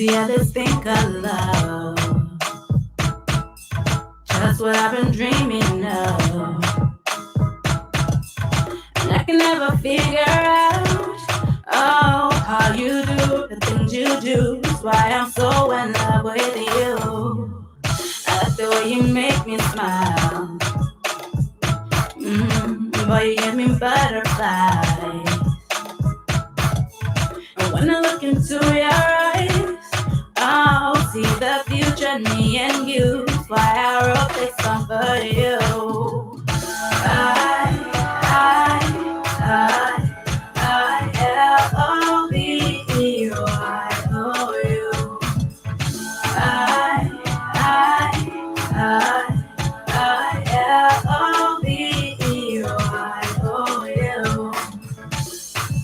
yeah, this thing called love. Just what I've been dreaming of. And I can never figure out, oh, how you do the things you do. That's why I'm so in love with you. I like the way you make me smile. Boy, you give me butterflies. And when I look into your eyes, I'll see the future, me and you. That's why I wrote this song for you.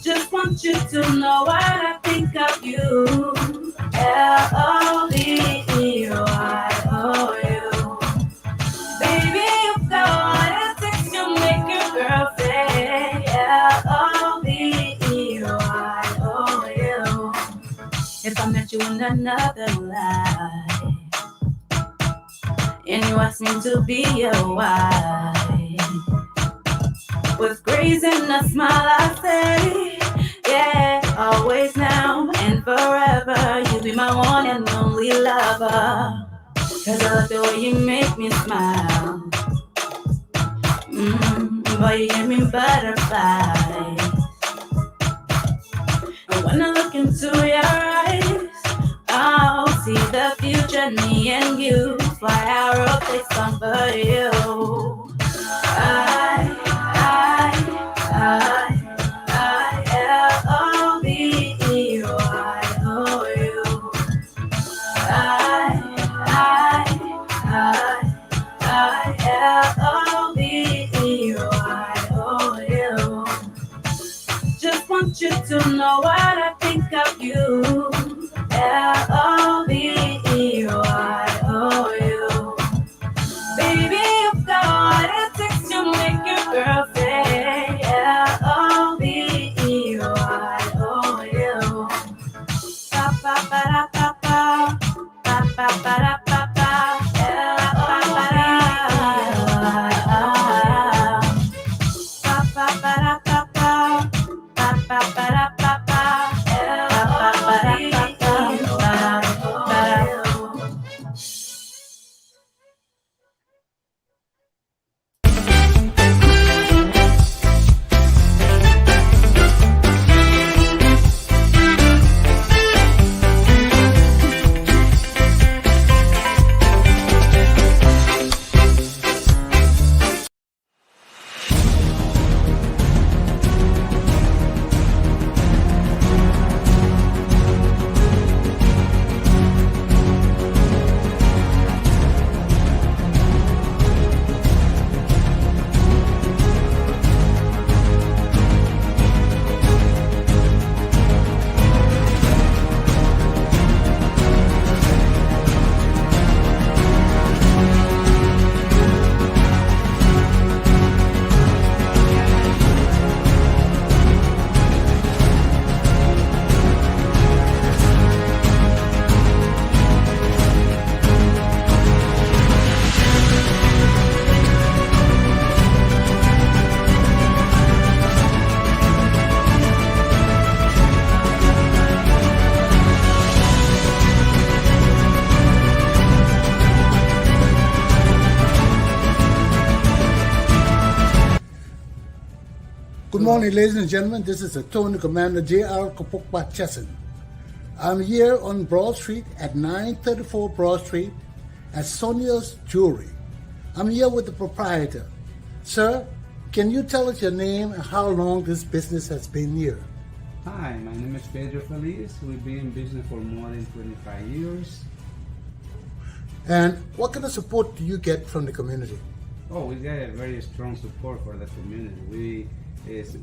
Just want you to know what I think of you. L-O-V-E-Y-O-U. Baby, you've got what it takes to make your girl say L-O-V-E-Y-O-U. If I met you in another life and you asked me to be your wife, with grace and a smile I say, yeah, always now and forever. You'll be my one and only lover. Cause I love the way you make me smile. Boy, you give me butterflies. And when I look into your eyes, I'll see the future, me and you. That's why I wrote this song for you. L-O-V-E-Y-O-U. L-O-V-E-Y-O-U. Just want you to know what I think of you. L-O-V-E-Y-O-U. Baby, you've got what it takes to make your girl say L-O-V-E-Y-O-U. Ba-ba-ba-da-ba-ba, ba-ba-ba-da-ba-ba, Good morning, ladies and gentlemen. This is Attorney Commander J.R. Glapohkpa Chesson. I'm here on Broad Street at 934 Broad Street at Sonia's Jewelry. I'm here with the proprietor. Sir, can you tell us your name and how long this business has been here? Hi, my name is Pedro Feliz. We've been in business for more than 25 years. And what kind of support do you get from the community? Oh, we get a very strong support for the community. It's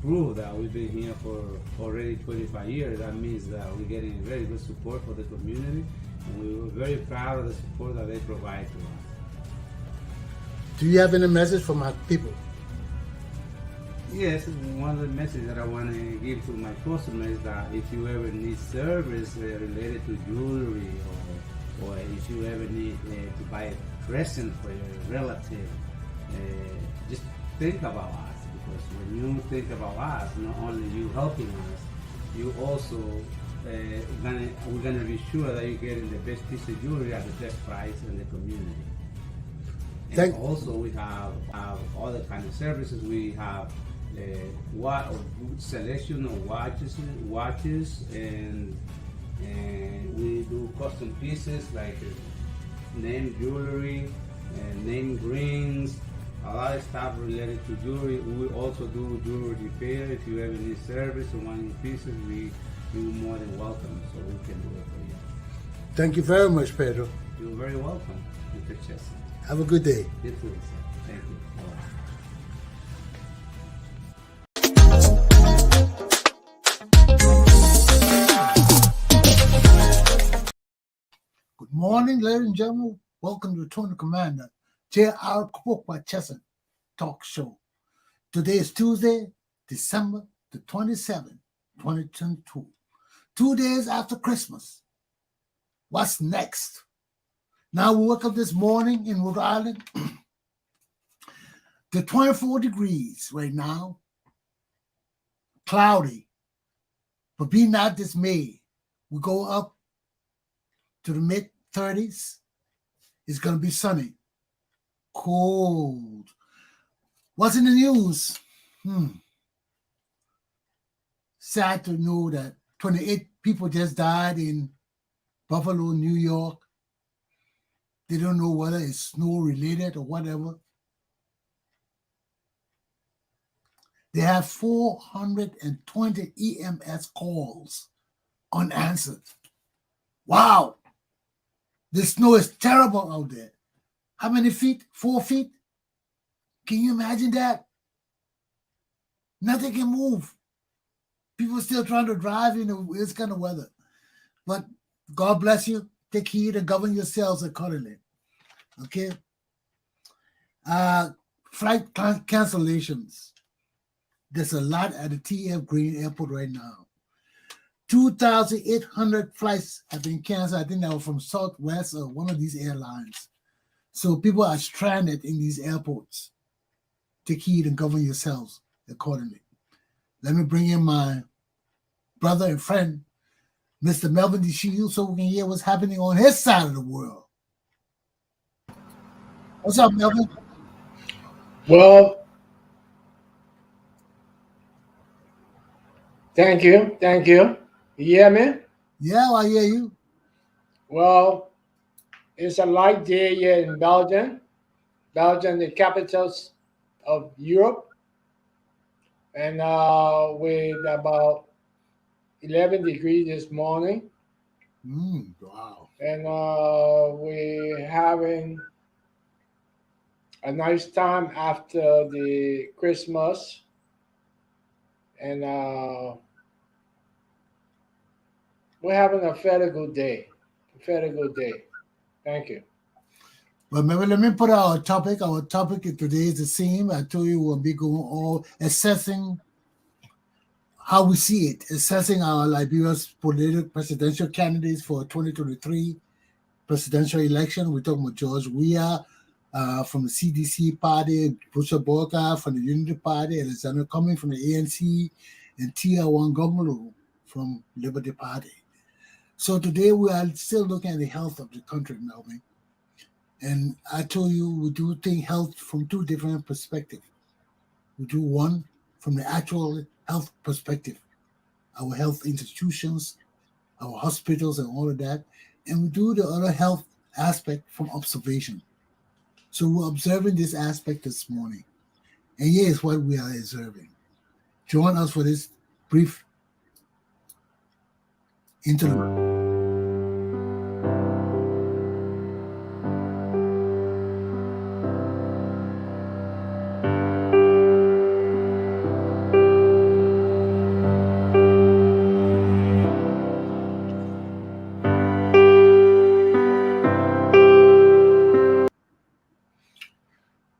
proof that we've been here for already 25 years. That means that we're getting very good support for the community, and we're very proud of the support that they provide to us. Do you have any message for my people? Yes, one of the messages that I want to give to my customers is that if you ever need service related to jewelry, or if you ever need to buy a present for your relative, just think about us, because when you think about us, not only you helping us, you also we're gonna be sure that you're getting the best piece of jewelry at the best price in the community. And also we have other kind of services. We have what selection of watches, and we do custom pieces like name jewelry and name rings, a lot of stuff related to jewelry. We also do jewelry repair. If you ever need service or want new pieces, you're more than welcome, so we can do it for you. Thank you very much, Pedro. You're very welcome, Mr. Chesson. Have a good day. You too, sir. Thank you. Good morning, ladies and gentlemen. Welcome to Tony Commander J.R. Cummings Chesson Talk Show. Today is Tuesday, December the 27th, 2022. 2 days after Christmas. What's next? Now we woke up this morning in Rhode Island. The 24 degrees right now. Cloudy. But be not dismayed. We go up to the mid-30s. It's going to be sunny. Cold. What's in the news? Sad to know that 28 people just died in Buffalo, New York. They don't know whether it's snow-related or whatever. They have 420 EMS calls unanswered. Wow! The snow is terrible out there. How many feet? 4 feet? Can you imagine that? Nothing can move. People still trying to drive in this kind of weather. But God bless you. Take heed and govern yourselves accordingly. Okay? Flight cancellations. There's a lot at the TF Green Airport right now. 2,800 flights have been canceled. I think that was from Southwest or one of these airlines. So people are stranded in these airports. Take heed and govern yourselves accordingly. Let me bring in my brother and friend, Mr. Melvin DeShield, so we can hear what's happening on his side of the world. What's up, Melvin? Well, thank you. You hear me? Yeah, I hear you. Well, it's a light day here in Belgium. Belgium, the capital of Europe. And with about 11 degrees this morning. Wow. And we're having a nice time after the Christmas. And we're having a fairly good day. Thank you. Well, maybe let me put our topic. Our topic today is the same. I told you we'll be going all assessing how we see it, assessing our Liberia's presidential candidates for 2023 presidential election. We're talking about George Weah from the CDC party, Boakai from the Unity Party, Alexander Cummings from the ANC, and Tiawan Gongloe from Liberty Party. So today we are still looking at the health of the country, Melvin. And I told you we do think health from two different perspectives. We do one from the actual health perspective, our health institutions, our hospitals and all of that. And we do the other health aspect from observation. So we're observing this aspect this morning. And here's what we are observing. Join us for this brief interlude.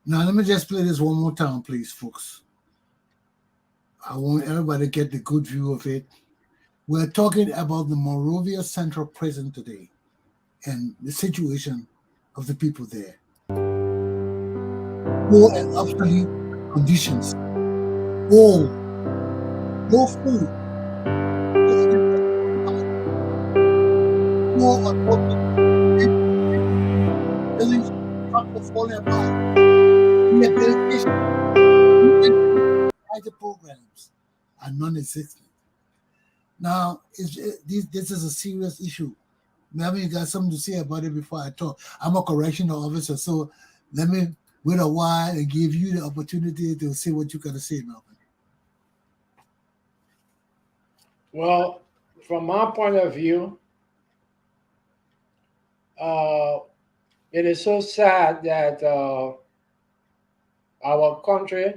Now, let me just play this one more time, please, folks. I want everybody to get the good view of it. We're talking about the Monrovia Central Prison today and the situation of the people there. Poor and obsolete conditions. Old, no food, no infrastructure, poor unhealthy buildings, structure falling apart, rehabilitation, the programs are non-existent. Now, this is a serious issue. Maybe you got something to say about it before I talk. I'm a correctional officer, so let me wait a while and give you the opportunity to say what you got to say, Melvin. Well, from my point of view, uh, it is so sad that our country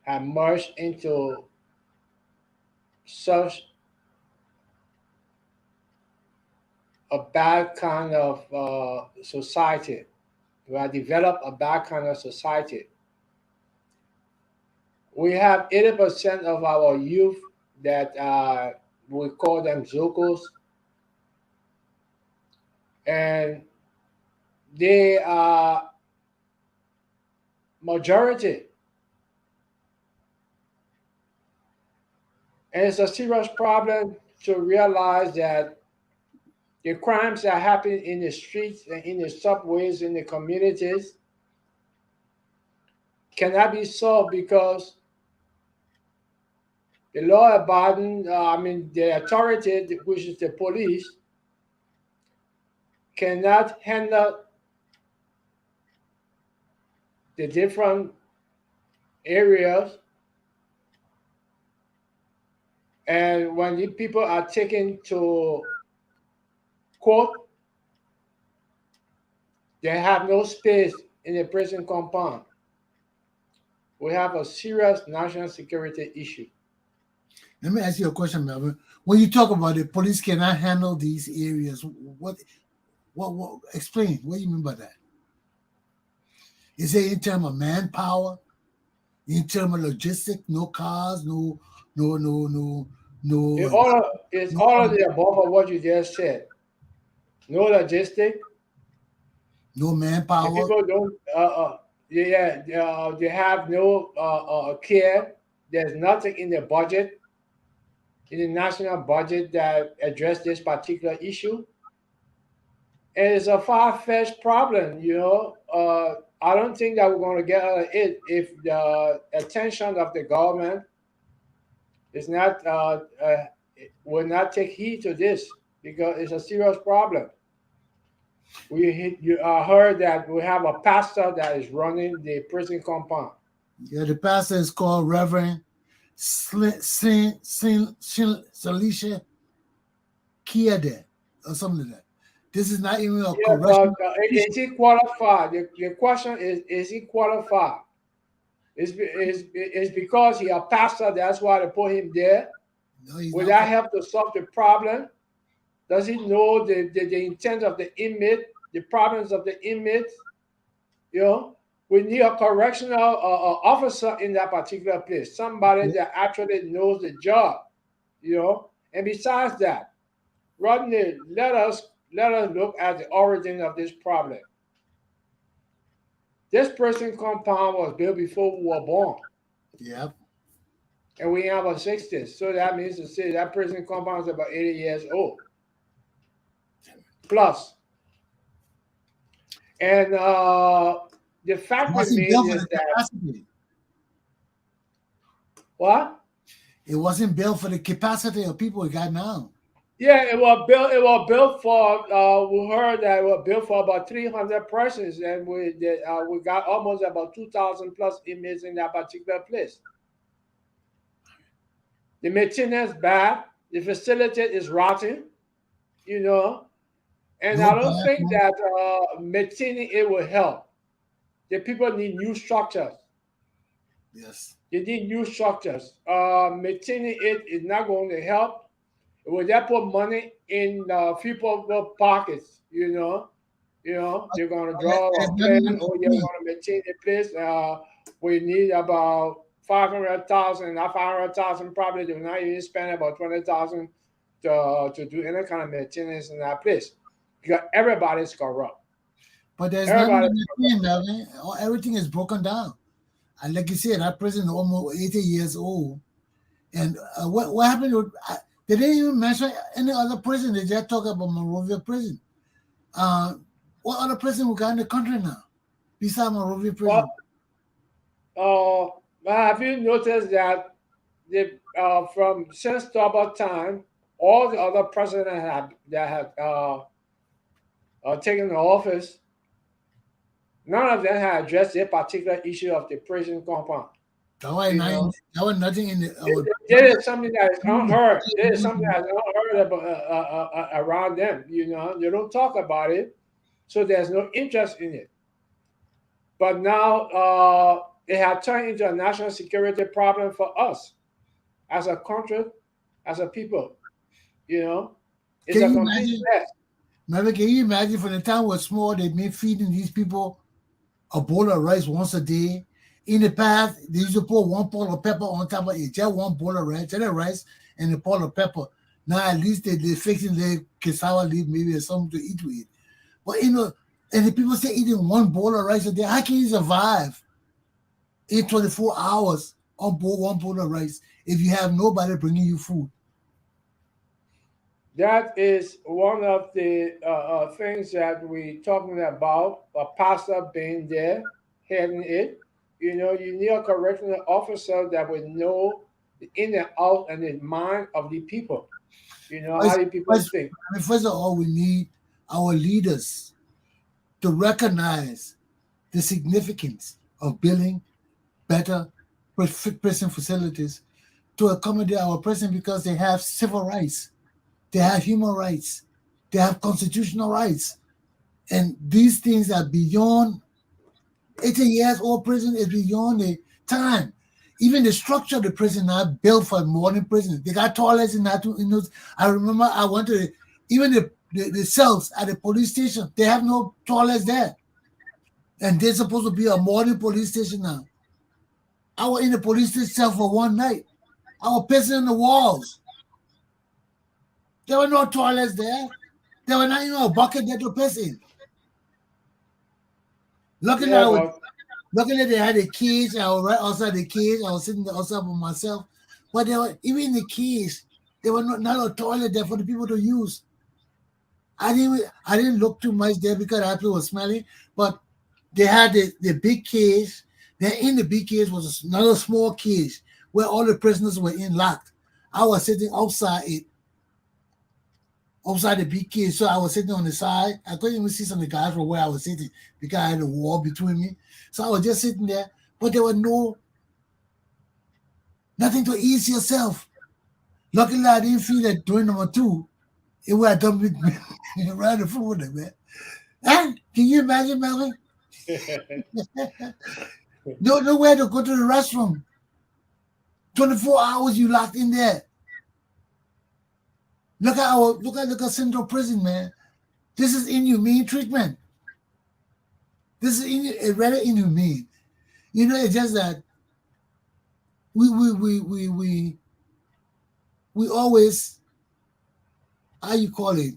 had merged into such a bad kind of society. We have developed a bad kind of society. We have 80% of our youth that we call them Zokos, and they are majority. And it's a serious problem to realize that the crimes that happen in the streets and in the subways in the communities cannot be solved because the law abiding, the authority, which is the police, cannot handle the different areas. And when the people are taken to court, they have no space in the prison compound. We have a serious national security issue. Let me ask you a question, Melvin. When you talk about the police cannot handle these areas, what explain? What do you mean by that? Is it in terms of manpower? In terms of logistics, no cars, no, It's all of the above of what you just said. No logistic. no The manpower. people don't. They have no care. There's nothing in the budget, in the national budget, that address this particular issue. And it's a far-fetched problem. I don't think that we're going to get out of it if the attention of the government is not will not take heed to this, because it's a serious problem. You heard that we have a pastor that is running the prison compound. Yeah, the pastor is called Reverend Salisha Kiade or something like that. This is not even a Yeah, but correction. is he qualified? The question is he qualified? It's because he a pastor, that's why they put him there. No, he's Will not. that help to solve the problem? Does he know the intent of the inmate, the problems of the inmates? We need a correctional officer in that particular place, somebody that actually knows the job. And besides that, Rodney, let us look at the origin of this problem. This prison compound was built before we were born, Yep. and we have a 60s. So that means to say that prison compound is about 80 years old plus. And the fact It wasn't remains built for is the that capacity. what? It wasn't built for the capacity of people we got now. Yeah, it was built. It was built for. We heard that it was built for about 300 persons, and we got almost about 2,000 plus inmates in that particular place. The maintenance bad. The facility is rotten. And No I don't think bathroom. that maintaining it will help. The people need new structures. Yes. They need new structures. Maintaining it is not going to help. Will that put money in people's pockets? They're going to draw a plan. Oh, yeah, we're going to maintain the place. We need about 500,000. That 500,000 probably do not even spend about 20,000 to do any kind of maintenance in that place because everybody's corrupt. But there's nothing Everybody's in corrupt. between, man. Everything is broken down. And like you said, that person is almost 80 years old. And what happened? They didn't even mention any other prison. They just talk about Monrovia prison. Uh, what other prison we got in the country now besides Monrovia prison? Have you noticed that from since double time, all the other presidents that have taken the office, none of them have addressed the particular issue of the prison compound. That was nothing in the. There is something that is unheard. There is something that is unheard around them. They don't talk about it, so there's no interest in it. But now it has turned into a national security problem for us as a country, as a people. It's a complete mess. Mary, can you imagine from the time was small, they've been feeding these people a bowl of rice once a day. In the past, they used to put one pot of pepper on top of it, just one bowl of rice and a pot of pepper. Now at least they're fixing their cassava leaf, maybe something to eat with it. But and the people say eating one bowl of rice a day, how can you survive in 24 hours on one bowl of rice if you have nobody bringing you food? That is one of the things that we're talking about, a pastor being there, heading it. You need a correctional officer that would know the in and out and the mind of the people. How the people think. First of all, we need our leaders to recognize the significance of building better prison facilities to accommodate our prison because they have civil rights, they have human rights, they have constitutional rights. And these things are beyond 80 years old prison is beyond the time. Even the structure of the prison now built for modern prison. They got toilets in that. I remember I went to even the cells at the police station. They have no toilets there. And they're supposed to be a modern police station now. I was in the police station cell for one night. I was pissing in the walls. There were no toilets there. There were not even a bucket there to piss in. Luckily, they had a cage. I was right outside the cage. I was sitting outside by myself. But even in the cage, there was not a toilet there for the people to use. I didn't look too much there because that place was smelly. But they had the big cage. Then in the big cage was another small cage where all the prisoners were in locked. I was sitting outside the big cage. So I was sitting on the side. I couldn't even see some of the guys from where I was sitting because I had a wall between me. So I was just sitting there, but there was nothing to ease yourself. Luckily, I didn't feel that during number 2. It would have done me around the food, man. And can you imagine, Melvin? Nowhere to go to the restroom. 24 hours you locked in there. Look at Central Prison, man. This is inhumane treatment. This is rather inhumane. It's just that we always, how you call it,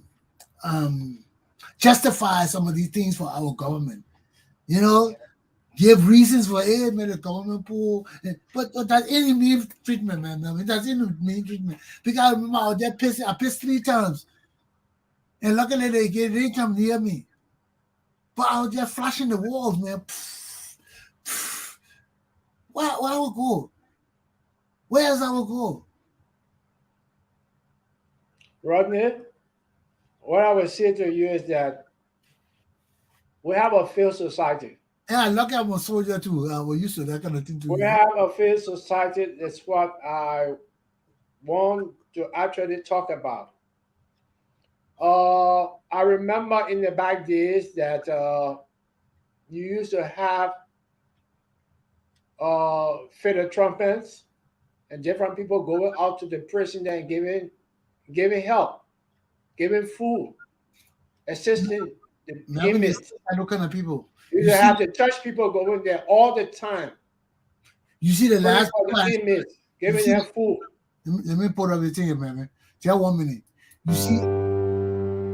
justify some of these things for our government. Give reasons for it, man, the government pool. But that's inhumane treatment, man. I mean, that's inhumane treatment. Because I remember I was there pissing. I pissed 3 times. And luckily they didn't come near me. But I was just flashing the walls, man. Where I would go? Where else I would go? Rodney, what I would say to you is that we have a failed society. Yeah, lucky I'm a soldier too. I was used to that kind of thing too. We have a failed society. That's what I want to actually talk about. I remember in the back days that you used to have fiddle trumpets and different people going out to the prison and giving help, giving food, assisting the inmates. Those kind of people. You have to touch people going there all the time. You see the last for the class. inmates, You giving see, them food. let me put everything in, man. Just 1 minute. You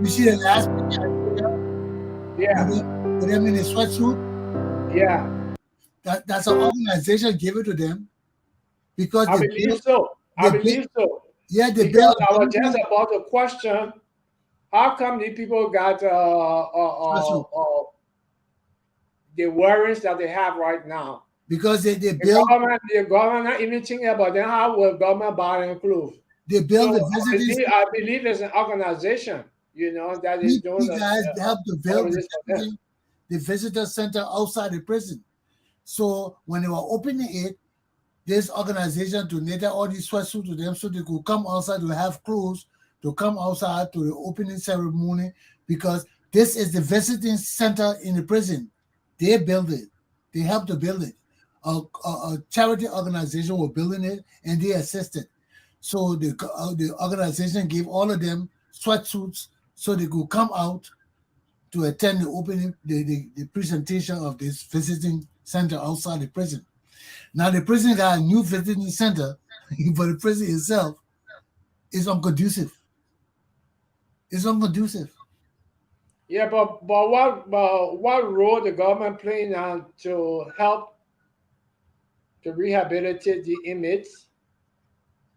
see the last picture I put up Yeah, with them in a sweatsuit? yeah. That's an organization gave it to them because I they believe built, so. I they built, believe so. yeah, they Because built I was just about to question, how come the people got sweatsuit the warrants that they have right now? because they built The government not even thinking about them. How will government buy and clothes? they built So the visiting I believe it's an organization, that is doing you guys helped to all build of this for them. the visitor center outside the prison. So when they were opening it, this organization donated all these sweatsuits to them so they could come outside to have clothes to come outside to the opening ceremony because this is the visiting center in the prison. They built it. They helped to build it. A charity organization was building it and they assisted. So the organization gave all of them sweatsuits so they could come out to attend the opening, the presentation of this visiting center outside the prison. Now the prison got a new visiting center, but the prison itself is unconducive. It's unconducive. Yeah, but what role the government playing on to help to rehabilitate the inmates?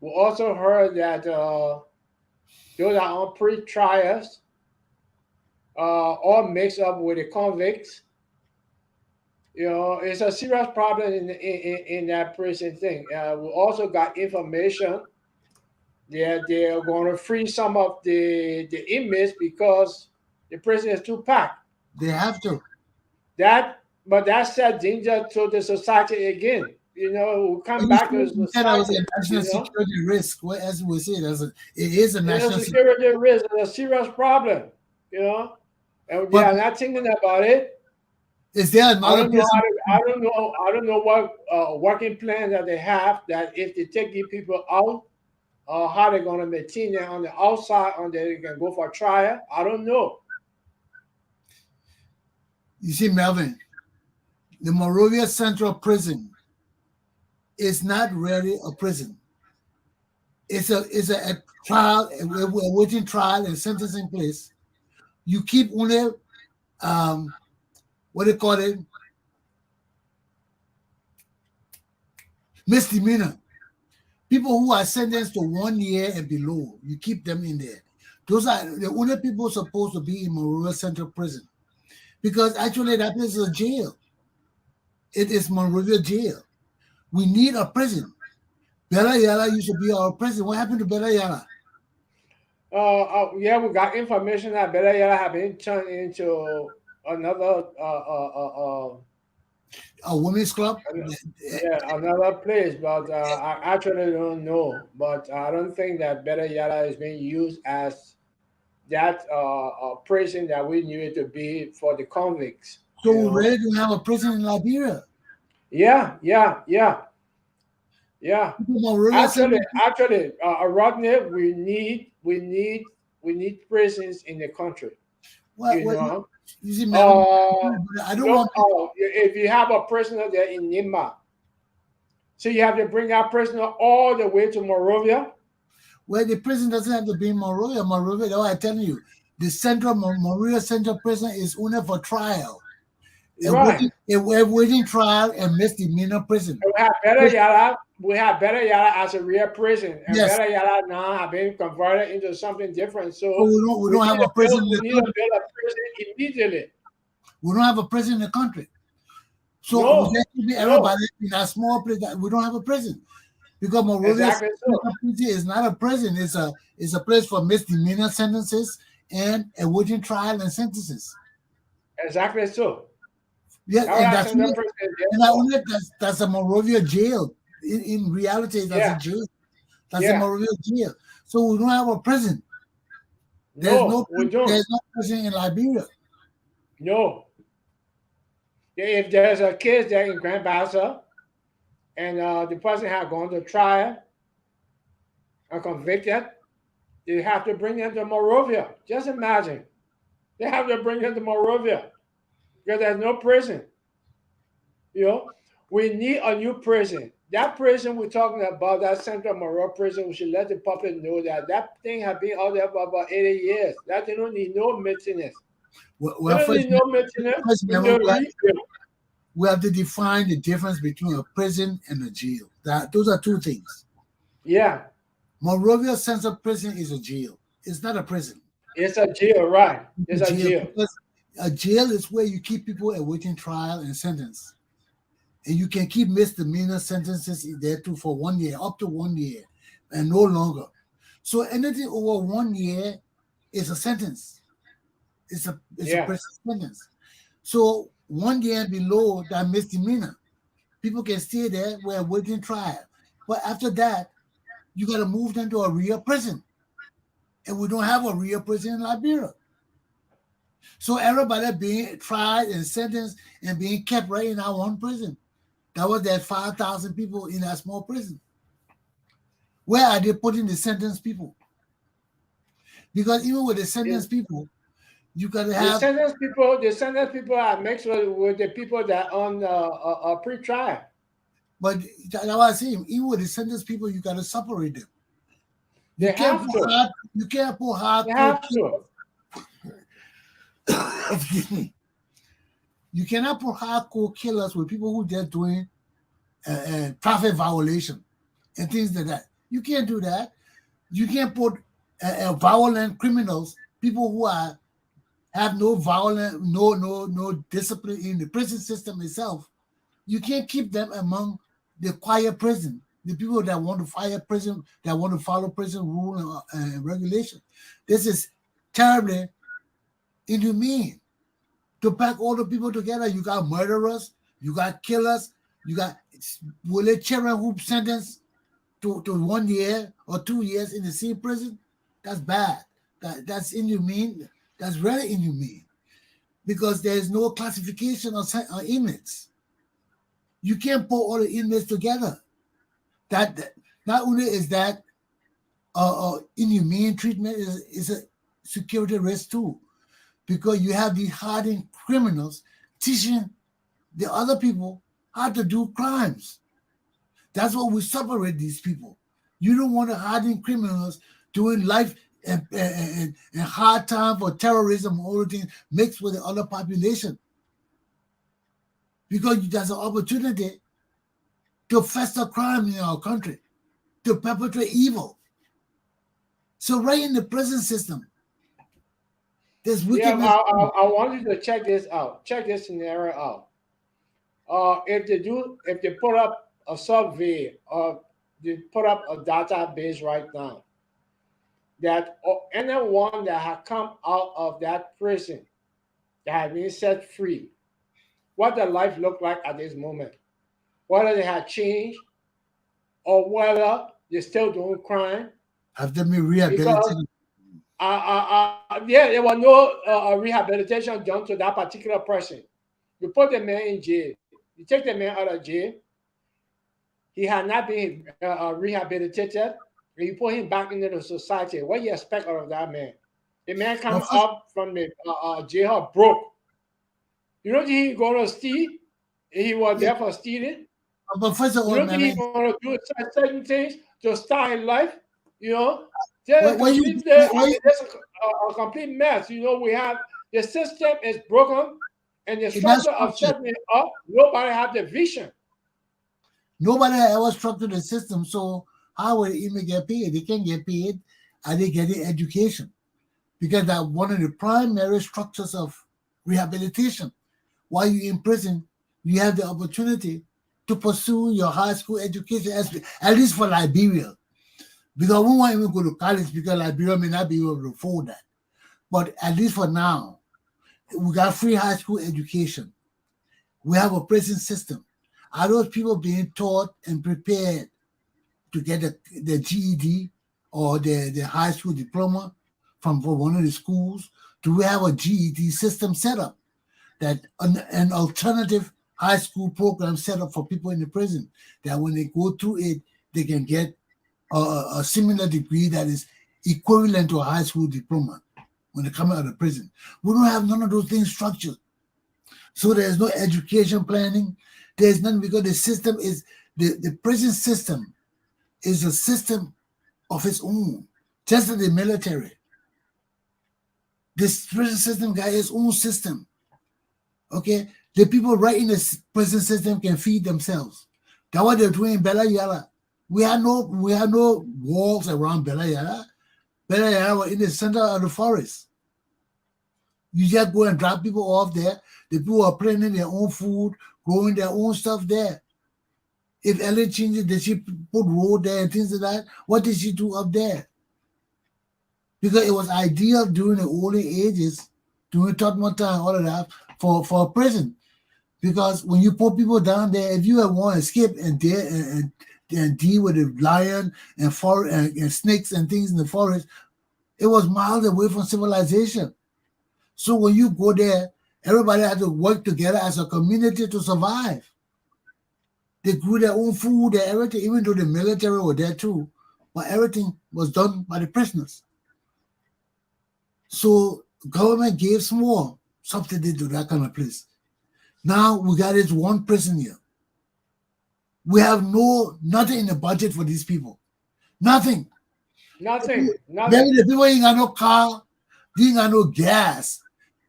We also heard that those are on pre-trials, all mixed up with the convicts. It's a serious problem in that prison thing. We also got information that they're going to free some of the inmates because the prison is too packed. They have to. But that's a danger to the society again. We'll come back to You said that was society. a national security risk. Well, as we say, it is a national security risk. It's a serious problem. And they are not thinking about it. Is there another person? I don't know what working plan that they have that if they take these people out, how they're going to maintain them on the outside, on they can go for a trial. I don't know. You see, Melvin, the Monrovia Central Prison is not really a prison. It's a trial, a waiting trial and sentencing place. You keep only what they call it, misdemeanor. People who are sentenced to 1 year and below, you keep them in there. Those are the only people supposed to be in Monrovia Central Prison. Because actually that place is a jail. It is Monrovia jail. We need a prison. Bella Yala used to be our prison. What happened to Bella Yala? Yeah, we got information that Bella Yala have been turned into another a women's club. Yeah, another place, but I actually don't know. But I don't think that Bella Yala is being used as that prison that we knew it to be for the convicts. So we really don't have a prison in Liberia. Yeah. Actually, Rodney, we need prisons in the country. Well, you see, I don't want. If you have a prisoner there in Nimba, so you have to bring that prisoner all the way to Monrovia. Well, the prison doesn't have to be in Monrovia. Monrovia, I'm telling you, the central Monrovia Central Prison is only for trial. Right. A waiting trial and misdemeanor prison. We have Bella Yala as a real prison, and yes. Bella Yala now have been converted into something different. So we don't have a prison. We need to build a prison immediately. We don't have a prison in the country. So everybody in a small place. We don't have a prison because Monrovia is not a prison. It's a place for misdemeanor sentences and a waiting trial and sentences. Exactly so. Yeah, that's a Monrovia jail. In reality, that's a jail. That's a Monrovia jail. So we don't have a prison. There's no prison in Liberia. No. If there's a case there in Grand Bassa and the person has gone to trial and convicted, they have to bring them to Monrovia. Just imagine. They have to bring them to Monrovia. Because there's no prison. We need a new prison. that prison we're talking about, that Central Monroe prison, we should let the public know that that thing has been out there for about 80 years. That they don't need no maintenance. They don't need no maintenance. We have to define the difference between a prison and a jail. Those are two things. Yeah. Monrovia Central Prison is a jail. It's not a prison. It's a jail, right? It's a jail. A jail is where you keep people awaiting trial and sentence. And you can keep misdemeanor sentences there too for 1 year, up to 1 year, and no longer. So anything over 1 year is a sentence. It's a prison sentence. So 1 year and below that misdemeanor, people can stay there where waiting trial. But after that, you got to move them to a real prison. And we don't have a real prison in Liberia. So everybody being tried and sentenced and being kept right in our one prison. That was that 5,000 people in that small prison. Where are they putting the sentenced people? Because even with the sentenced people, you got to have... The sentenced people are mixed with the people that on a pre-trial. But that's what I'm saying. Even with the sentenced people, you got to separate them. You can't put hardcore... Excuse me. You cannot put hardcore killers with people who just doing traffic violation and things like that. You can't do that. You can't put violent criminals, people who have no violent, no discipline in the prison system itself. You can't keep them among the quiet prison, the people that want to follow prison rule and regulation. This is terribly inhumane. To pack all the people together, you got murderers, you got killers, you got children who sentenced to 1 year or 2 years in the same prison. That's bad. That's inhumane. That's really inhumane because there's no classification of inmates. You can't put all the inmates together. That not only is that inhumane treatment, is a security risk too. Because you have these hardened criminals teaching the other people how to do crimes. That's what we separate these people. You don't want the hardened criminals doing life and hard time for terrorism, all the things mixed with the other population. Because there's an opportunity to fester crime in our country, to perpetrate evil. So right in the prison system, I want you to check this out. Check this scenario out. If they put up a survey or they put up a database right now, that anyone that has come out of that prison that has been set free, what their life look like at this moment, whether they have changed or whether they're still doing crime. Have they been rehabilitated? There was no rehabilitation done to that particular person. You put the man in jail. You take the man out of jail. He had not been rehabilitated. And you put him back into the society. What do you expect out of that man? The man comes up from the jail broke. You don't think he's going to steal? He was there for stealing. But first of all, you don't think he's going to do certain things to start his life? You know? There's a complete mess. You know, we have the system is broken and the structure of setting it up, nobody have the vision. Nobody ever structured the system, so how will even get paid? They can't get paid. Are they getting education? Because that's one of the primary structures of rehabilitation. While you're in prison, you have the opportunity to pursue your high school education, at least for Liberia. Because we won't even go to college because Liberia may not be able to afford that. But at least for now, we got free high school education. We have a prison system. Are those people being taught and prepared to get the GED or the high school diploma from one of the schools? Do we have a GED system set up, that an alternative high school program set up for people in the prison, that when they go through it, they can get a similar degree that is equivalent to a high school diploma when they come out of prison? We don't have none of those things structured. So there's no education planning. There's none, because the system is The prison system is a system of its own, just like the military. This prison system got its own system. Okay, the people right in the prison system can feed themselves. That's what they're doing in Bella Yala. We had no walls around Bella Yala. Bella Yala was in the center of the forest. You just go and drop people off there. The people are planting their own food, growing their own stuff there. If Ellen changes, did she put road there and things like that? What did she do up there? Because it was ideal during the early ages, during Totmota and all of that, for a prison. Because when you put people down there, if you want to escape and deal with the lion and snakes and things in the forest, it was miles away from civilization. So when you go there, everybody had to work together as a community to survive. They grew their own food and everything, even though the military were there too. But everything was done by the prisoners. So government gave small subsidy to that kind of place. Now we got this one prison here. We have nothing in the budget for these people. Nothing. Nothing. Maybe the people ain't got no car, they ain't got no gas,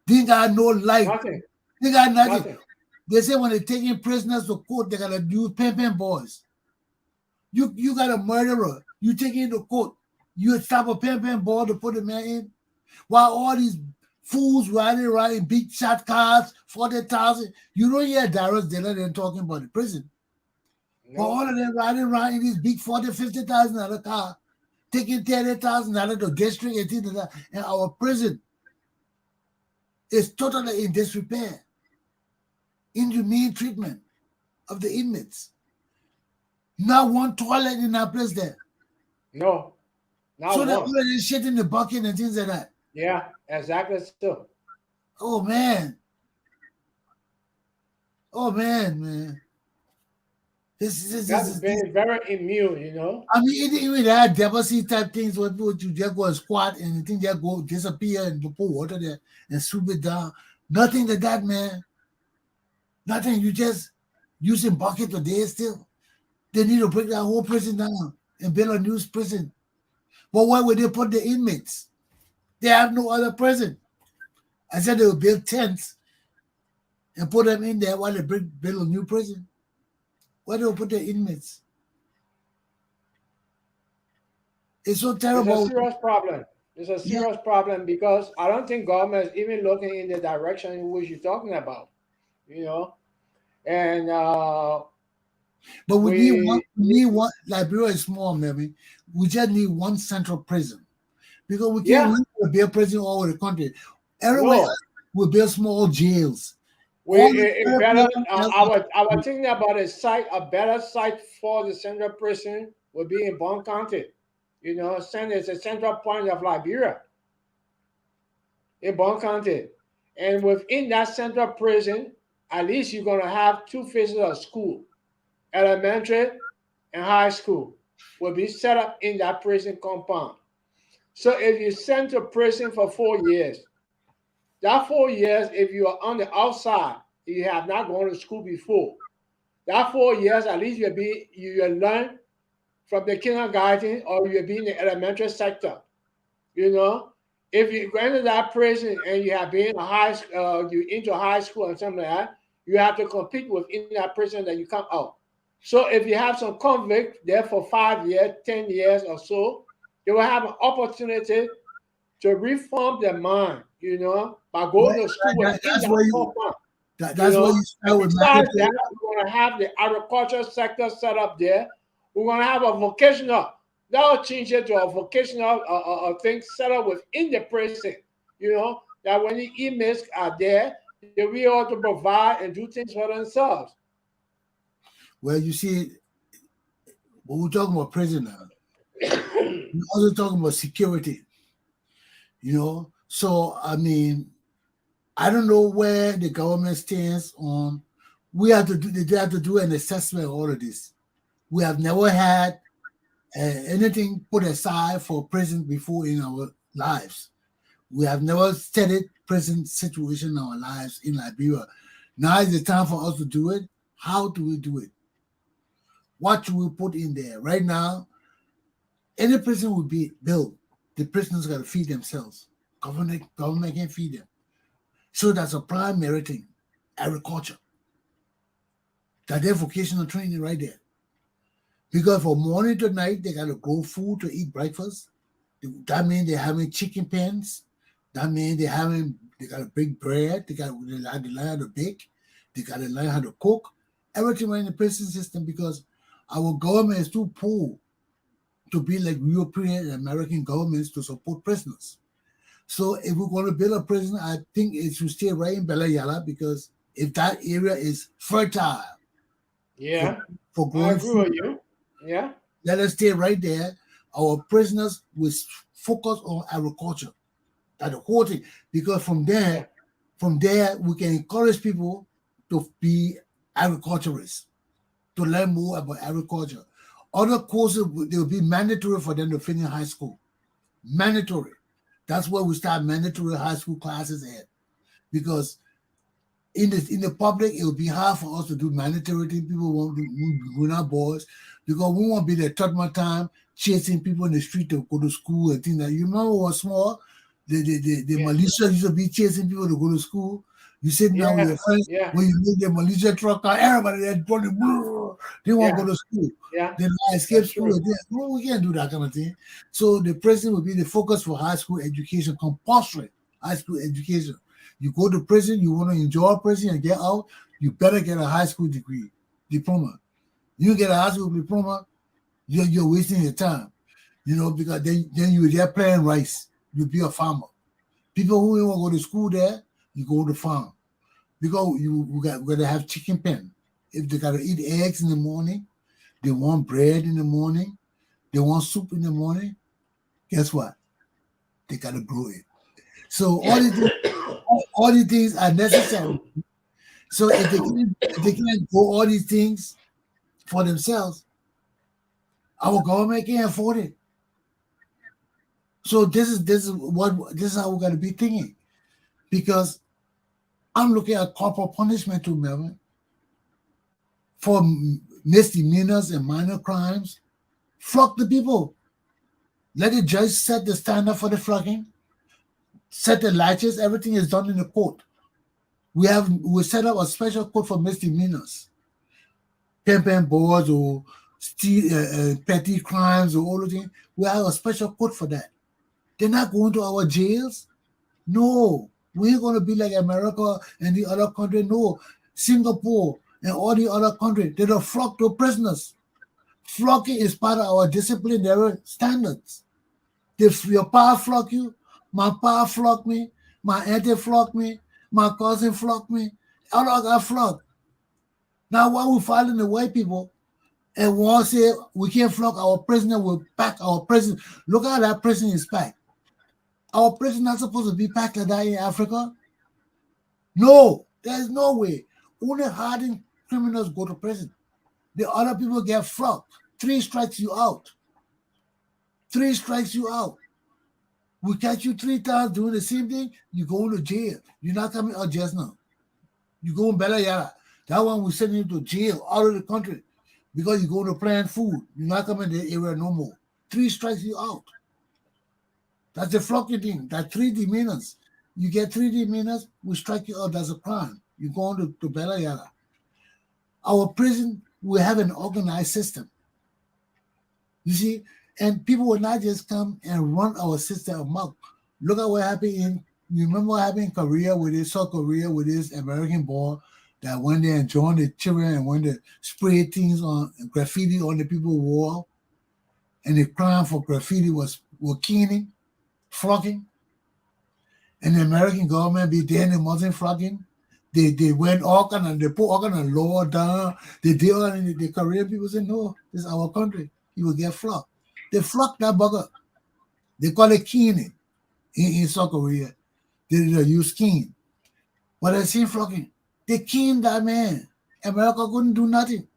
they ain't got no light. Nothing. They got nothing. They say when they're taking prisoners to court, they gotta use pen boys. You got a murderer, you take him to court, you stop a pen boy to put the man in, while all these fools riding around in big shot cars, 40,000. You don't hear Darius Dillon then talking about the prison. No. But all of them riding around in these big $40,000-$50,000 car, taking $30,000 to district and things like that. And our prison is totally in disrepair. Inhumane treatment of the inmates. Not one toilet in that place there. No. So they're already shit in the bucket and things like that. Yeah, exactly so. Oh man. Man. That's very immune, you know. I mean, even that Debussy type things where you just go and squat and the thing just go disappear and you put water there and swoop it down. Nothing like that, man. Nothing. You just using bucket today still. They need to break that whole prison down and build a new prison. But where would they put the inmates? They have no other prison. I said they would build tents and put them in there while they build a new prison. Where do they put the inmates? It's so terrible. It's a serious problem. It's a serious problem because I don't think government is even looking in the direction in which you're talking about. You know, and but we need one. Liberia is small, maybe. We just need one central prison because we can't build prison all over the country. Everywhere we build small jails. I was thinking about a better site for the central prison would be in Bon County. You know, it's a central point of Liberia in Bon County, and within that central prison, at least you're going to have two phases of school, elementary and high school will be set up in that prison compound. So if you send to prison for 4 years, that 4 years, if you are on the outside, you have not gone to school before, that 4 years, at least you learn from the kindergarten or you'll be in the elementary sector. You know, if you go into that prison and you have been you into high school and something like that, you have to compete within that prison that you come out. So if you have some convict there for 5 years, 10 years or so, they will have an opportunity to reform their mind, you know, by going to school. That's where you start with. Besides that, we're going to have the agriculture sector set up there. We're going to have a vocational. That'll change it to a vocational thing set up within the prison, you know, that when the inmates are there, they'll be able to provide and do things for themselves. Well, you see, when we're talking about prison now, we're also talking about security, you know. So, I mean, I don't know where the government stands on. They have to do an assessment of all of this. We have never had anything put aside for prison before in our lives. We have never studied prison situation in our lives in Liberia. Now is the time for us to do it. How do we do it? What should we put in there? Right now, any prison will be built. The prisoners got to feed themselves. Government can feed them. So that's a primary thing. Agriculture. That their vocational training right there. Because from morning to night, they got to grow food to eat breakfast. That means they're having chicken pens. That means they got to bake bread. They learn how to bake. They got to learn how to cook. Everything right in the prison system because our government is too poor to be like European and American governments to support prisoners. So if we're going to build a prison, I think it should stay right in Belayala because if that area is fertile for I growing agree food, with you. Yeah. let us stay right there. Our prisoners will focus on agriculture. That's the whole thing. Because from there, we can encourage people to be agriculturists, to learn more about agriculture. Other courses, they will be mandatory for them to finish high school. Mandatory. That's where we start mandatory high school classes at. Because in the public, it will be hard for us to do mandatory things. People won't do, we're not boys. Because we won't be there tournament time chasing people in the street to go to school and things like that. You remember when we were small? The militia used to be chasing people to go to school. You sit down with your friends, when you make the militia truck car, everybody there running, they won't go to school. Yeah. They escape school. No, we can't do that kind of thing. So the prison will be the focus for high school education, compulsory high school education. You go to prison, you want to enjoy prison and get out, you better get a high school diploma. You get a high school diploma, you're wasting your time. Because then you're there playing rice. You'll be a farmer. People who don't want to go to school there, you go to farm. Because we got to have chicken pen. If they got to eat eggs in the morning, they want bread in the morning, they want soup in the morning, guess what? They got to grow it. So all these things are necessary. So if they can't grow all these things for themselves, our government can't afford it. So this is how we're gonna be thinking. Because I'm looking at corporal punishment too, Melvin. For misdemeanors and minor crimes, flog the people. Let the judge set the standard for the flogging, set the latches, everything is done in the court. We set up a special court for misdemeanors. Pen boards or petty crimes or all of things. We have a special court for that. They're not going to our jails. No, we ain't going to be like America and the other country. No, Singapore and all the other countries, they don't flog to prisoners. Flogging is part of our disciplinary standards. If your pa flog you, my pa flog me, my auntie flog me, my cousin flog me, all of got flogged. Now, while we fighting the white people, and one say we can't flog our prisoner, we'll pack our prison. Look how that prison is packed. Our prison not supposed to be packed like that in Africa. No, there's no way. Only hardened criminals go to prison. The other people get flogged. 3 strikes you out. 3 strikes you out. We catch you 3 times doing the same thing, you go to jail. You're not coming out just now. You go in Belayala. That one we send you to jail out of the country because you go to plant food. You're not coming to the area no more. 3 strikes you out. That's the flogging thing. That's 3 demeanors. You get 3 demeanors, we strike you out. That's a crime. You go on to Belayala. Our prison, we have an organized system. You see, and people will not just come and run our system amok. Look at what happened you remember what happened in Korea with South Korea with this American boy that went there and joined the children and went to spray things on graffiti on the people's wall. And the crime for graffiti was caning, flogging. And the American government be there and it wasn't flogging. They went all kind of, they put all kind of law down. They did all and the Korean people said, no, this is our country. You will get flogged. They flogged that bugger. They call it caning in South Korea. They use cane. But I seen flogging. They caned that man. America couldn't do nothing.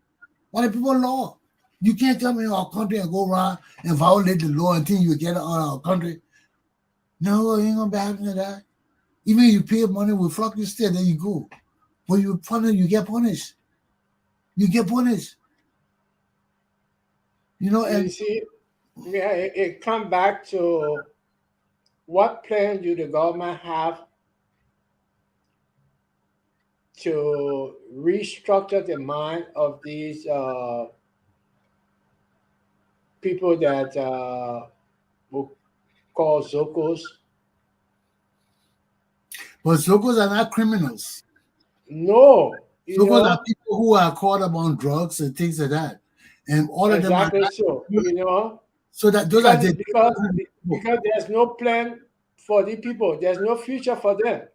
Why the people law? You can't come in our country and go around and violate the law until you get out of our country. No, you ain't gonna be happening to that. Even if you pay money, we flog you still, there you go. But you get punished. You get punished. You know, You and see, yeah, it comes back to what plan do the government have to restructure the mind of these people that we call Zokos. but Zokos are not criminals. No, Zokos are people who are caught up on drugs and things like that, and all of them are exactly not. so. So that those are Because the because people. because there's no plan for the people. There's no future for them.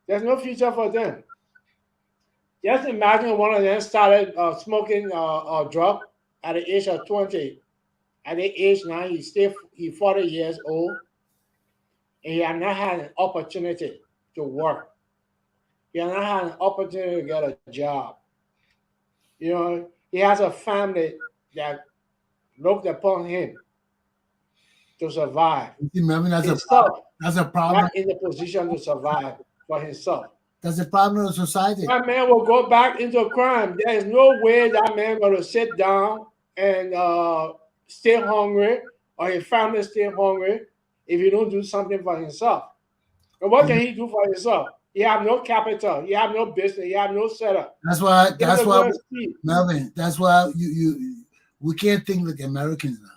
There's no future for them. Just imagine one of them started smoking a drug at the age of 20. At the age now, he's 40 years old, and he has not had an opportunity to work. He has not had an opportunity to get a job. He has a family that looked upon him to survive. You see, Melvin, Himself that's a problem. not in the position to survive for himself. That's a problem of society. That man will go back into crime. There is no way that man going to sit down and stay hungry, or his family stay hungry, if he don't do something for himself. And what can he do for himself? He have no capital. He have no business. He have no setup. That's why. See. Melvin. That's why we can't think like Americans now.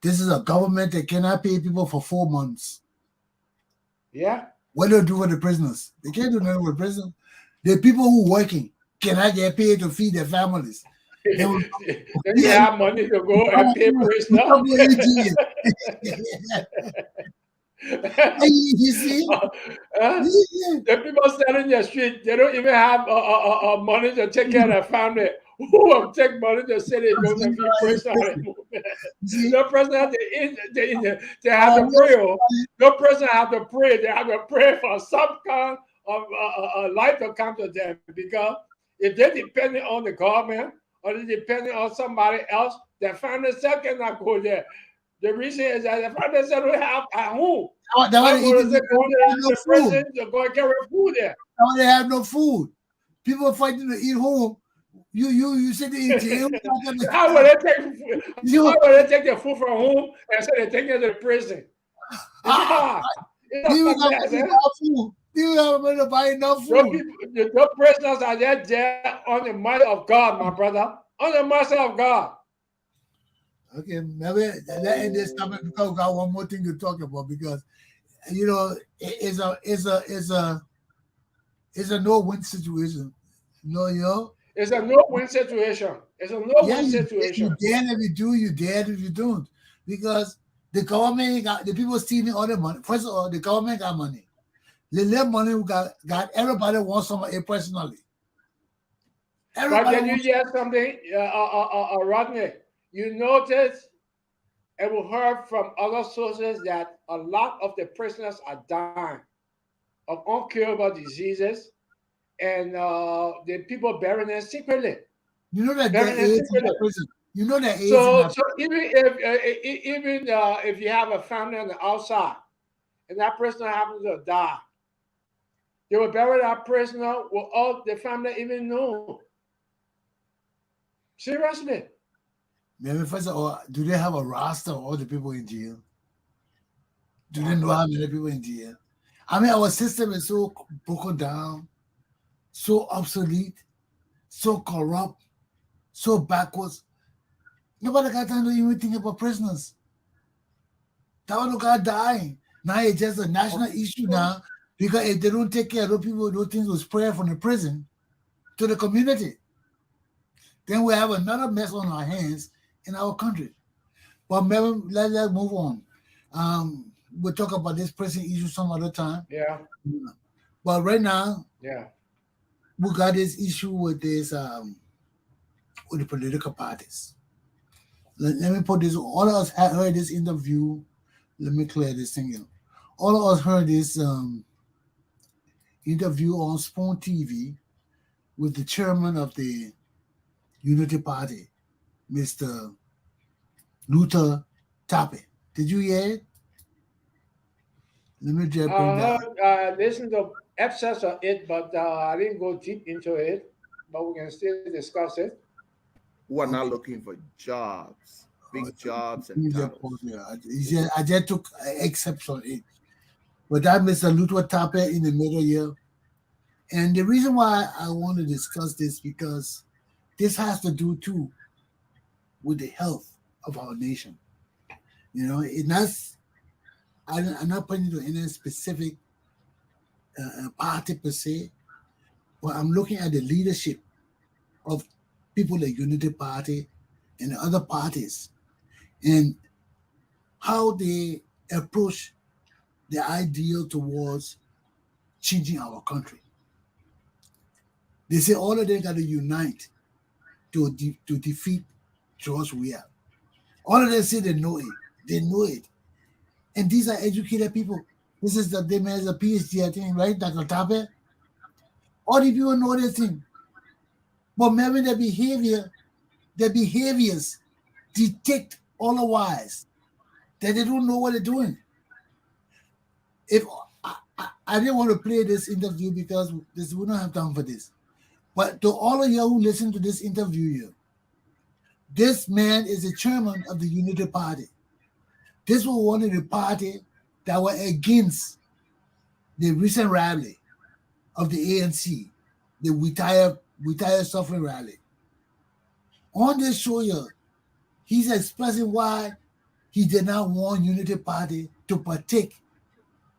This is a government that cannot pay people for 4 months. Yeah. What do they do for the prisoners? They can't do nothing with prisoners. The people who working cannot get paid to feed their families. Then you have money to go and pay prisoners. You see? The people standing in the street, they don't even have money to take care of their family. Who will take money to say they're going to be prisoners? No person have they have to pray. No person have to pray. They have to pray for some kind of life to come to them, because if they depending on the government or they depending on somebody else, their family self cannot go there. The reason is that the family self don't have at home. They go to the prison to go and carry food there. They have no food. People are fighting to eat home. You said they eat jail. How will they take the food from home and say they take it to the prison? People have enough food. People have money to buy enough food. The prisoners are there on the mercy of God, my brother. On the mercy of God. Okay, maybe let end this topic because we got one more thing to talk about, because it's a no-win situation. It's a no-win situation. It's a no-win situation. You dead if you do, you dead if you don't. Because the government got the people stealing all the money. First of all, the government got money. The little money we got everybody wants somebody personally. But can you hear something, Rodney? You notice, and we heard from other sources, that a lot of the prisoners are dying of uncurable diseases, and the people burying them secretly. You know that there is in the prison. You know that AIDS. So even if you have a family on the outside and that prisoner happens to die, they will bury that prisoner with all the family even know. Seriously. Maybe first of all, do they have a roster of all the people in jail? Do they know how many people in jail? I mean, our system is so broken down, so obsolete, so corrupt, so backwards. Nobody got time to even think about prisoners. That one got dying. Now it's just a national issue now, because if they don't take care of those people, those things will spread from the prison to the community. Then we have another mess on our hands in our country. But maybe let's move on. We'll talk about this prison issue some other time. Yeah. But right now, we got this issue with this with the political parties. Let me put this. All of us had heard this interview. Let me clear this thing out. All of us heard this interview on Spoon TV with the chairman of the Unity Party, Mr. Luther Tappe. Did you hear it? Let me just bring that. Listen to abscess of it, but I didn't go deep into it. But we can still discuss it. who are not looking for jobs, big jobs and titles. I just took exception on it. But that Mr. Luther Tape in the middle here. And the reason why I want to discuss this because this has to do too with the health of our nation. You know, I'm not pointing to any specific party per se, but I'm looking at the leadership of people like Unity Party and the other parties and how they approach the ideal towards changing our country. They say all of them got to unite to defeat George Weah. All of them say they know it. They know it. And these are educated people. This is the they has a PhD, I think, right? Dr. Tape. All the people know this thing. But maybe their behaviors detect otherwise that they don't know what they're doing. If I didn't want to play this interview because we don't have time for this. But to all of you who listen to this interview here, this man is the chairman of the Unity Party. This was one of the party that were against the recent rally of the ANC, the Retire Suffering rally. On this show here, he's expressing why he did not want Unity Party to partake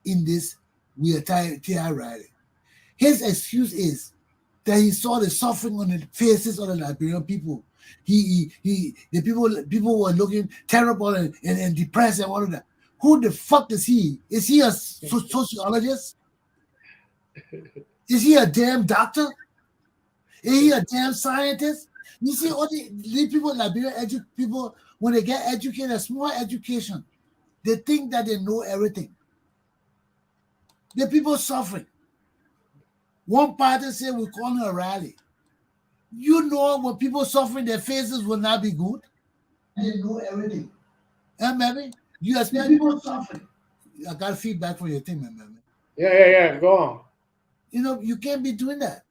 in this Retire rally. His excuse is that he saw the suffering on the faces of the Liberian people. The people were looking terrible and depressed and all of that. Who the fuck is he? Is he a sociologist? Is he a damn doctor? Is he a damn scientist? You see, all the people, Liberian people, when they get educated, small education, they think that they know everything. The people suffering. One party said we're calling a rally. You know when people suffering, their faces will not be good. They know everything. And maybe you expect people suffering. I got feedback from your team, man. Yeah. Go on. You know, you can't be doing that.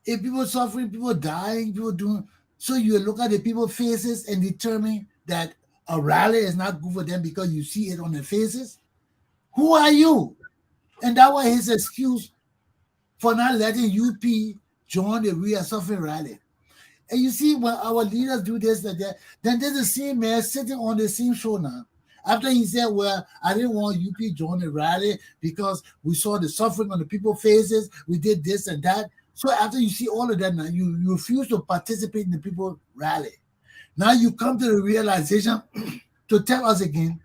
If people suffering, people dying, people doing, so you look at the people's faces and determine that a rally is not good for them because you see it on their faces. Who are you? And that was his excuse for not letting UP join the Weah Suffering rally. And you see, when our leaders do this, like that, then there's the same man sitting on the same show now. After he said, well, I didn't want UP join the rally because we saw the suffering on the people's faces, we did this and that. So after you see all of that now, you refuse to participate in the people rally. Now you come to the realization to tell us again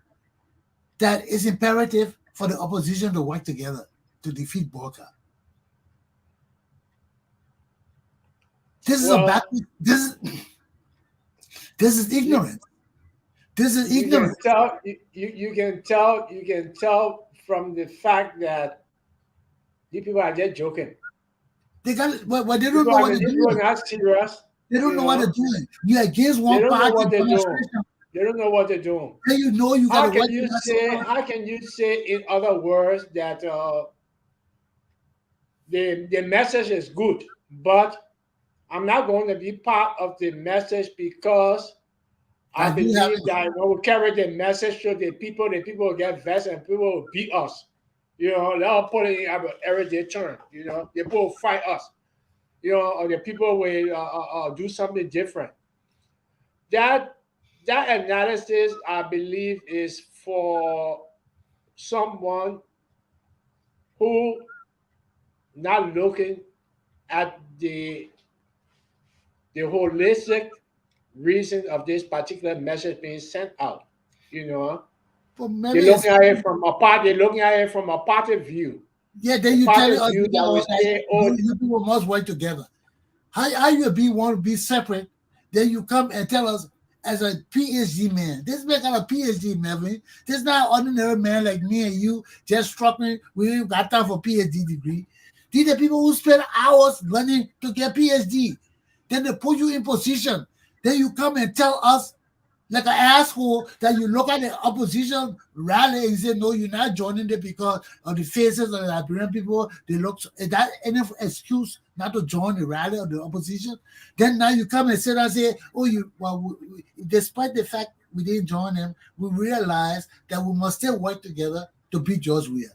that it's imperative for the opposition to work together to defeat Boakai. This is this is ignorance. This is ignorance. You can tell from the fact that these people are just joking. They got well, they don't know what they're doing. People are not serious. They don't know what they're doing. You're against one party. They don't know what they're doing. Then you know you got to. How can you say in other words that the message is good, but I'm not going to be part of the message because I believe that when we carry the message to the people will get vexed and people will beat us. You know, they'll put it in our everyday term. You know, the people will fight us. You know, or the people will do something different. That analysis, I believe, is for someone who not looking at the holistic reason of this particular message being sent out. You know, they're looking at it from a party. They're looking at it from a party view. Yeah, then you tell us you people must work together. How you want to be separate? Then you come and tell us as a PhD man. This man got a PhD, man. This is not an ordinary man like me and you just struggling. We ain't got time for PhD degree. These are people who spend hours learning to get PhD. Then they put you in position. Then you come and tell us like an asshole that you look at the opposition rally and say, no, you're not joining it because of the faces of the Liberian people. They look, is that any excuse not to join the rally of the opposition? Then now you come and sit and say, oh, despite the fact we didn't join them, we realize that we must still work together to beat George Weah.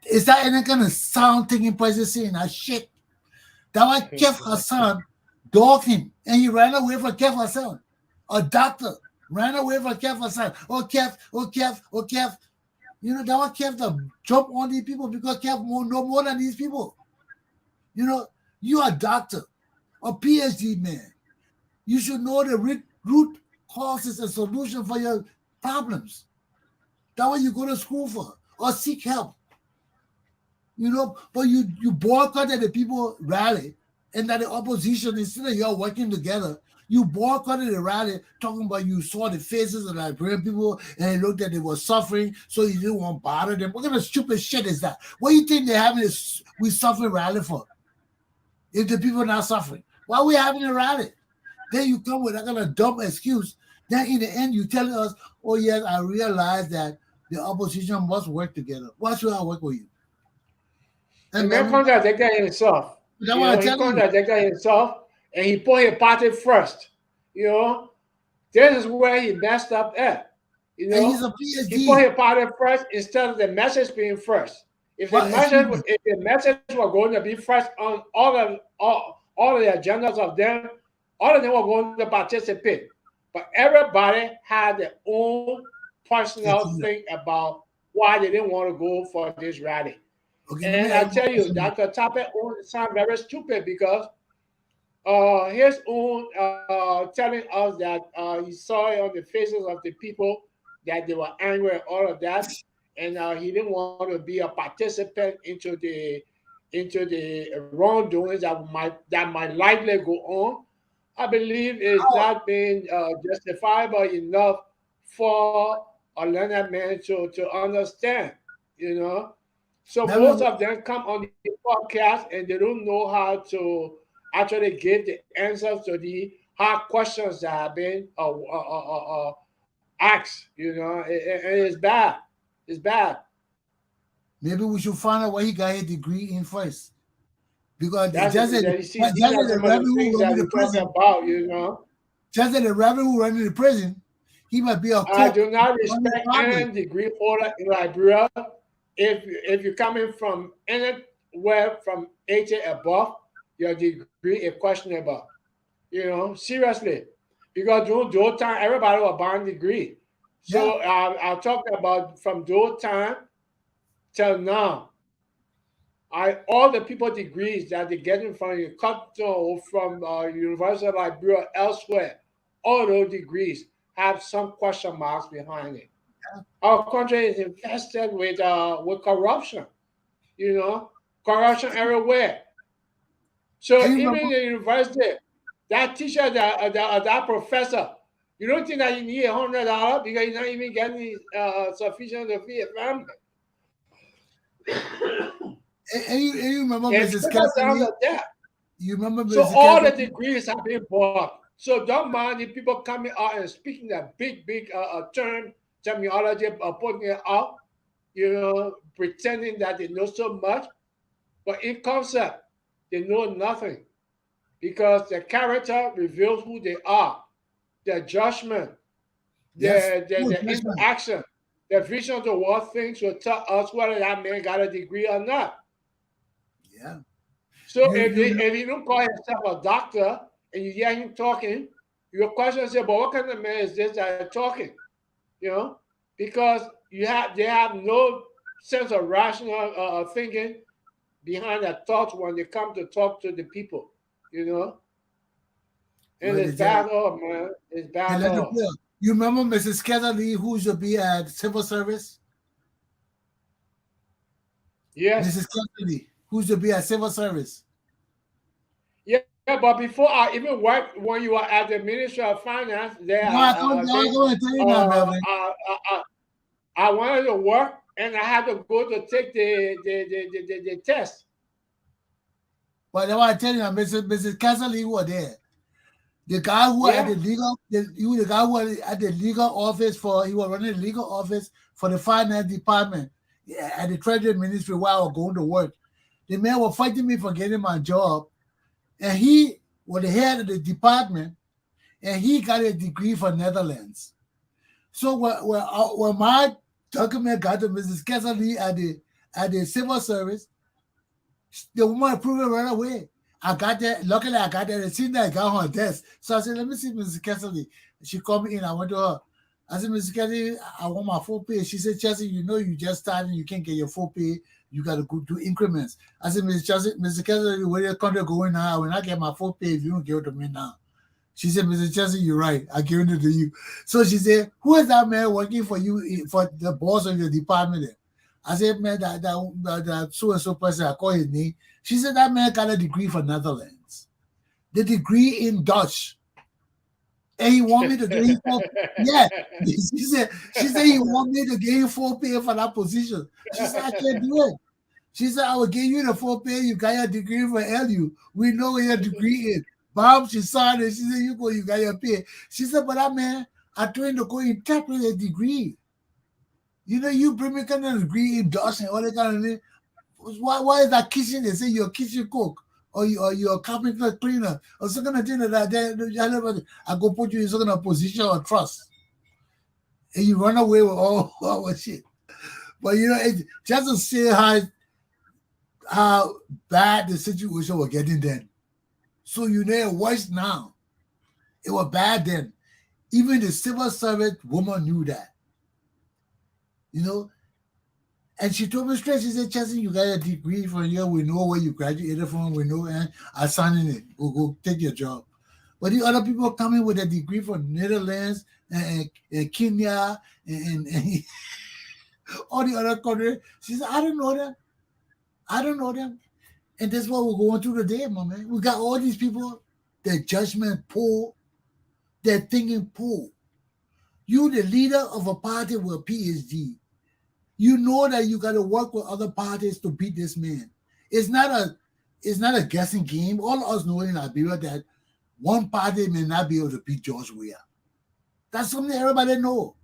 Is that any kind of sound thinking person saying that shit? That why Kev Hassan dogged him and he ran away from Kev Hassan. A doctor ran away from Kev Hassan. Oh, Kev. You know, that why Kev to jump on these people because Kev know more than these people. You know, you are a doctor, a PhD man. You should know the root causes and solution for your problems. That's what you go to school for or seek help. You know, but you boycotted the people rally and that the opposition, instead of y'all working together, you boycotted the rally talking about you saw the faces of the Liberian people and it looked that they were suffering, so you didn't want to bother them. What kind of stupid shit is that? What do you think they're having this we suffering rally for? If the people are not suffering, why are we having a rally? Then you come with that kind of dumb excuse. Then in the end, you tell us, oh yes, I realize that the opposition must work together. Why should I work with you? And then contradicted himself. He contradicted himself and he put his party first. You know, this is where he messed up at. You know, he's a PhD. He put his party first instead of the message being first. If the message were going to be first on all of the agendas of them, all of them were going to participate. But everybody had their own personal thing about why they didn't want to go for this rally. Okay, and I tell you, Dr. Tappet sounds very stupid because his own telling us that he saw it on the faces of the people that they were angry and all of that, and he didn't want to be a participant into the wrongdoings that might likely go on. I believe it's not being justifiable enough for a learned man to understand, you know. So most of them come on the podcast and they don't know how to actually give the answers to the hard questions that have been asked, you know, and it's bad. It's bad. Maybe we should find out what he got his degree in first. Because the rabbi who running the prison about, you know. Just like the rabbi who running the prison, he might be a I do not respect any degree holder in Liberia. If you're coming from anywhere from 80 above, your degree is questionable. You know, seriously. Because during those time, everybody was buying degree. So I'll talk about from those time till now. All the people degrees that they're getting from University of Liberia elsewhere, all those degrees have some question marks behind it. Our country is infested with corruption, you know, corruption everywhere. So even in the university, that teacher, that professor, you don't think that you need $100 because you're not even getting sufficient to feed a family. And you remember Mrs. Cassidy? You remember Mrs. So all the degrees have been bought. So don't mind if people coming out and speaking that big term terminology, putting it out, you know, pretending that they know so much. But in concept, they know nothing because their character reveals who they are, their judgment, their interaction, their vision of the world things will tell us whether that man got a degree or not. Yeah. So if you don't call yourself a doctor and you hear him talking, your question is, but what kind of man is this that is talking? You know, because they have no sense of rational thinking behind their thoughts when they come to talk to the people, you know. And it's bad off, man. It's bad off. You remember Mrs. Kennedy, who should be at civil service? Yes. Mrs. Kennedy, who should be at civil service? Yeah, but before I even worked, when you were at the Ministry of Finance, there, I wanted to work, and I had to go to take the test. But I want to tell you, Mrs. Cassidy was there. The guy who Yeah. had the guy who was at the legal office he was running the legal office for the finance department at the treasury ministry while I was going to work. The man was fighting me for getting my job, and he was the head of the department, and he got a degree from Netherlands. So when my document got to Mrs. Kessler at the civil service, the woman approved it right away. I got there. Luckily, I got there. It seemed like I got on her desk. So I said, let me see Mrs. Kessler. She called me in. I went to her. I said, Mrs. Kessler, I want my full pay. She said, Chelsea, you know you just started. You can't get your full pay. You got to go do increments. I said, Mrs. Kessler, where your country going now? When I get my full pay, if you don't give it to me now. She said, Mr. Chelsea, you're right. I give it to you. So she said, who is that man working for you, for the boss of your department there? I said, man, that so-and-so person, I call his name. She said, that man got a degree from Netherlands. The degree in Dutch. And he want me to get him full. Yeah. She said he want me to get him full pay for that position. She said, I can't do it. She said, I will give you the full pay. You got your degree from LU. We know where your degree is. Bob, she signed it. She said, you got your pay. She said, but that man, I trained to go interpret a degree. You know, you bring me kind of degree in Dutch and all that kind of thing. Why is that kitchen? They say you're a kitchen cook or you're a carpenter cleaner or some kind of thing like that. I go put you in some kind of position of trust. And you run away with all our shit. But, you know, it just to see how bad the situation was getting then. So you know it worse now. It was bad then. Even the civil servant woman knew that. You know? And she told me straight, she said, Chelsea, you got a degree from here. We know where you graduated from. We know, and I signed it. Go take your job. But the other people coming with a degree from Netherlands and Kenya and all the other countries. She said, I don't know them. I don't know them. And that's what we're going through today, my man. We got all these people, their judgment poor, their thinking poor. You, the leader of a party with a PhD, you know that you got to work with other parties to beat this man. It's not a guessing game. All of us know in Liberia that one party may not be able to beat George Weah. That's something everybody know.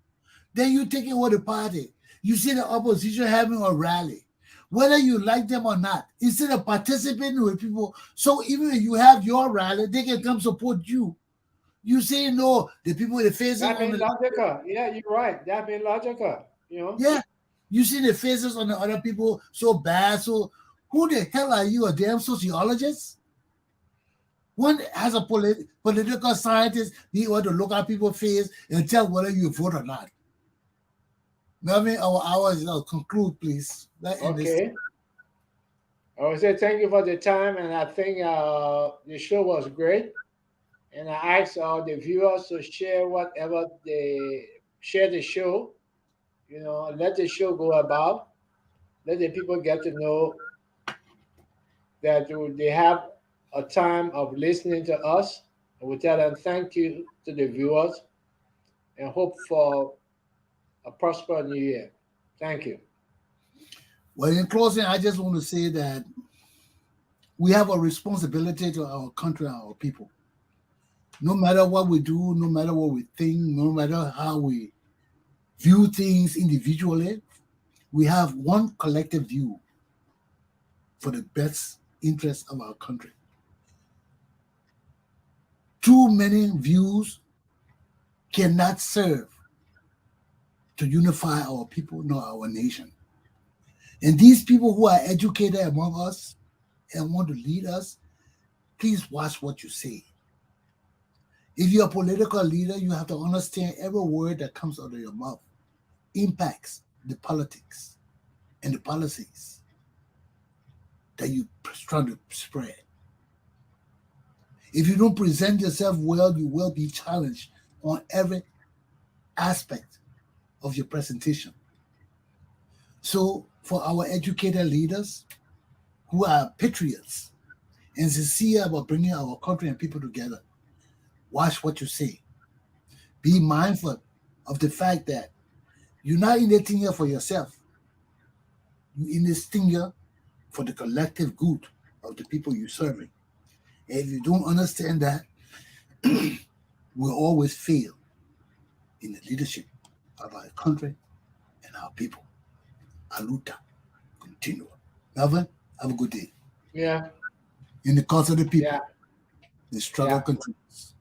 Then you take it with the party. You see the opposition having a rally. Whether you like them or not, instead of participating with people, so even if you have your rally, they can come support you. You say no, the people with the faces That on been the logical. Yeah, you're right. That been logical. You know. yeah, you see the faces on the other people so bad. So who the hell are you, a damn sociologist? One has a political scientist, he want to look at people's face and tell whether you vote or not. Melvin, our hours conclude, please. Okay. I would say thank you for the time, and I think the show was great. And I ask all the viewers to share whatever they share the show. You know, let the show go about. Let the people get to know that they have a time of listening to us. And we tell them thank you to the viewers and hope for a prosperous new year. Thank you. Well, in closing, I just want to say that we have a responsibility to our country and our people. No matter what we do, no matter what we think, no matter how we view things individually, we have one collective view for the best interest of our country. Too many views cannot serve to unify our people nor our nation. And these people who are educated among us and want to lead us, please watch what you say. If you're a political leader, you have to understand every word that comes out of your mouth impacts the politics and the policies that you're trying to spread. If you don't present yourself well, you will be challenged on every aspect of your presentation. So for our educated leaders who are patriots and sincere about bringing our country and people together, watch what you say. Be mindful of the fact that you're not in this thing here for yourself. You're in this thing here for the collective good of the people you're serving. And if you don't understand that, will always fail in the leadership of our country and our people. Aluta, continue. Melvin, have a good day. Yeah. In the cause of the people, Yeah. the struggle Yeah. continues.